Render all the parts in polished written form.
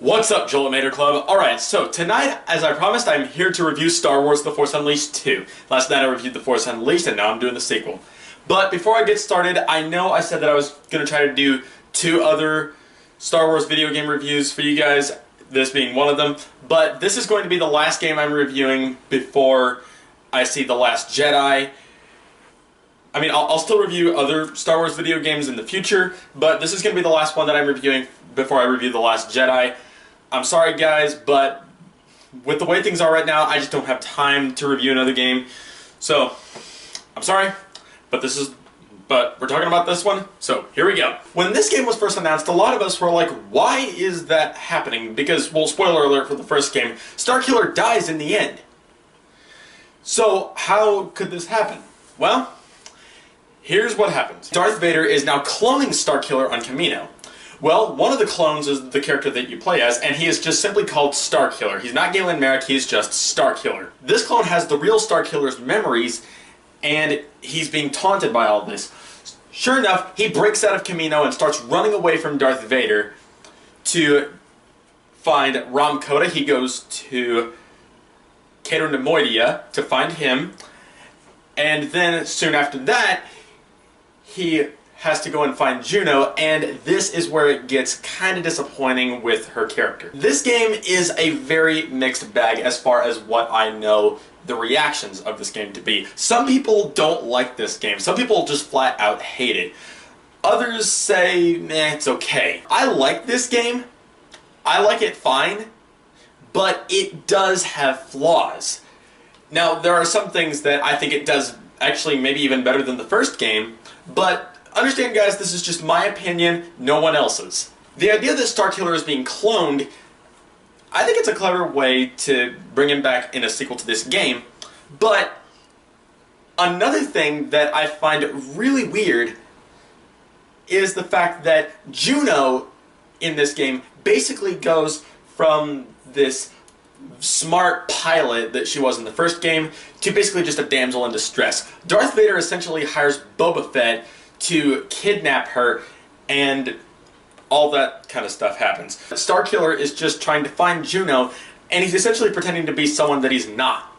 What's up, Joltmator Club? Alright, so tonight, as I promised, I'm here to review Star Wars The Force Unleashed 2. Last night I reviewed The Force Unleashed, and now I'm doing the sequel. But before I get started, I know I said that I was going to try to do 2 other Star Wars video game reviews for you guys, this being one of them, but this is going to be the last game I'm reviewing before I see The Last Jedi. I mean, I'll still review other Star Wars video games in the future, but this is going to be the last one that I'm reviewing before I review The Last Jedi. I'm sorry guys, but with the way things are right now, I just don't have time to review another game. So, I'm sorry, but we're talking about this one, so here we go. When this game was first announced, a lot of us were like, why is that happening? Because, well, spoiler alert for the first game, Starkiller dies in the end. So, how could this happen? Well, here's what happens. Darth Vader is now cloning Starkiller on Kamino. Well, one of the clones is the character that you play as, and he is just simply called Starkiller. He's not Galen Marek, he's just Starkiller. This clone has the real Starkiller's memories, and he's being taunted by all this. Sure enough, he breaks out of Kamino and starts running away from Darth Vader to find Ram Koda. He goes to Cato Nemoidia to find him, and then soon after that, he has to go and find Juno, and this is where it gets kind of disappointing with her character. This game is a very mixed bag as far as what I know the reactions of this game to be. Some people don't like this game. Some people just flat out hate it. Others say, eh, it's okay. I like this game. I like it fine, but it does have flaws. Now, there are some things that I think it does actually maybe even better than the first game, but understand guys, this is just my opinion, no one else's. The idea that Starkiller is being cloned, I think it's a clever way to bring him back in a sequel to this game, but another thing that I find really weird is the fact that Juno in this game basically goes from this smart pilot that she was in the first game to basically just a damsel in distress. Darth Vader essentially hires Boba Fett to kidnap her, and all that kind of stuff happens. Starkiller is just trying to find Juno, and he's essentially pretending to be someone that he's not.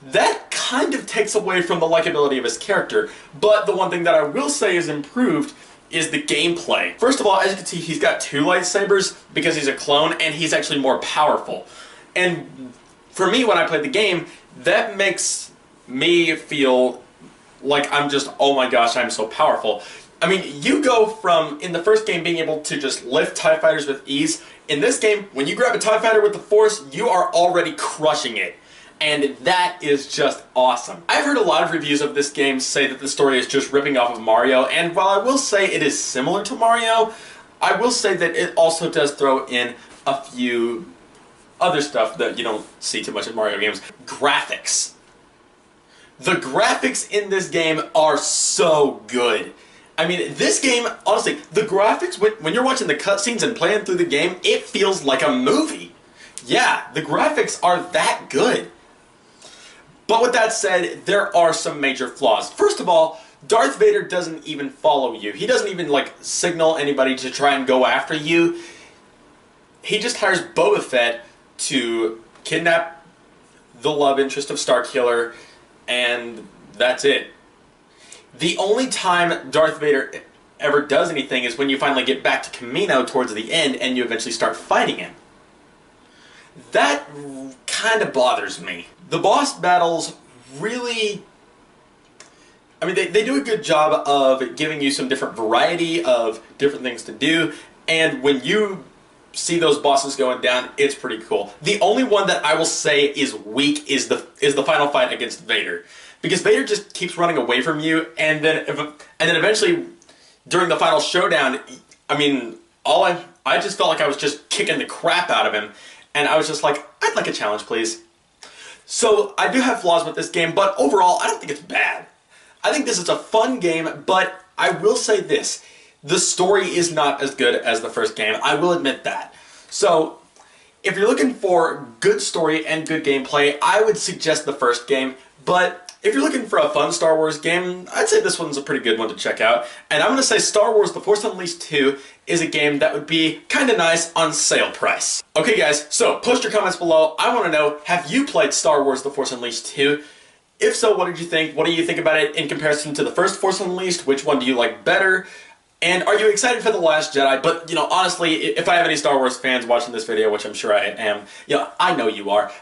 That kind of takes away from the likability of his character, but the one thing that I will say is improved is the gameplay. First of all, as you can see, he's got 2 lightsabers because he's a clone, and he's actually more powerful. And for me, when I played the game, that makes me feel like I'm just, oh my gosh, I'm so powerful. I mean, you go from, in the first game, being able to just lift TIE fighters with ease. In this game, when you grab a TIE fighter with the Force, you are already crushing it. And that is just awesome. I've heard a lot of reviews of this game say that the story is just ripping off of Mario, and while I will say it is similar to Mario, I will say that it also does throw in a few other stuff that you don't see too much in Mario games. Graphics. The graphics in this game are so good. I mean, this game, honestly, the graphics, when you're watching the cutscenes and playing through the game, it feels like a movie. Yeah, the graphics are that good. But with that said, there are some major flaws. First of all, Darth Vader doesn't even follow you. He doesn't even, like, signal anybody to try and go after you. He just hires Boba Fett to kidnap the love interest of Starkiller, and that's it. The only time Darth Vader ever does anything is when you finally get back to Kamino towards the end and you eventually start fighting him. That kind of bothers me. The boss battles really, I mean, they do a good job of giving you some different variety of different things to do, and when you see those bosses going down, it's pretty cool. The only one that I will say is weak is the final fight against Vader, because Vader just keeps running away from you, and then eventually during the final showdown, I mean, I just felt like I was just kicking the crap out of him, and I was just like, I'd like a challenge, please. So I do have flaws with this game, but overall, I don't think it's bad. I think this is a fun game, but I will say this. The story is not as good as the first game, I will admit that. So, if you're looking for good story and good gameplay, I would suggest the first game, but if you're looking for a fun Star Wars game, I'd say this one's a pretty good one to check out. And I'm going to say Star Wars The Force Unleashed 2 is a game that would be kind of nice on sale price. Okay guys, so post your comments below. I want to know, have you played Star Wars The Force Unleashed 2? If so, what did you think? What do you think about it in comparison to the first Force Unleashed? Which one do you like better? And are you excited for The Last Jedi? But, you know, honestly, if I have any Star Wars fans watching this video, which I'm sure I am, you know, I know you are.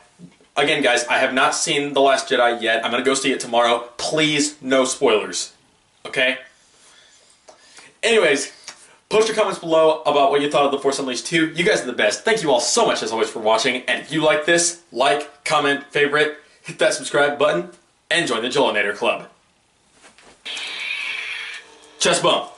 Again, guys, I have not seen The Last Jedi yet. I'm going to go see it tomorrow. Please, no spoilers. Okay? Anyways, post your comments below about what you thought of The Force Unleashed 2. You guys are the best. Thank you all so much, as always, for watching. And if you like this, like, comment, favorite, hit that subscribe button, and join the Jolinator Club. Chest bump.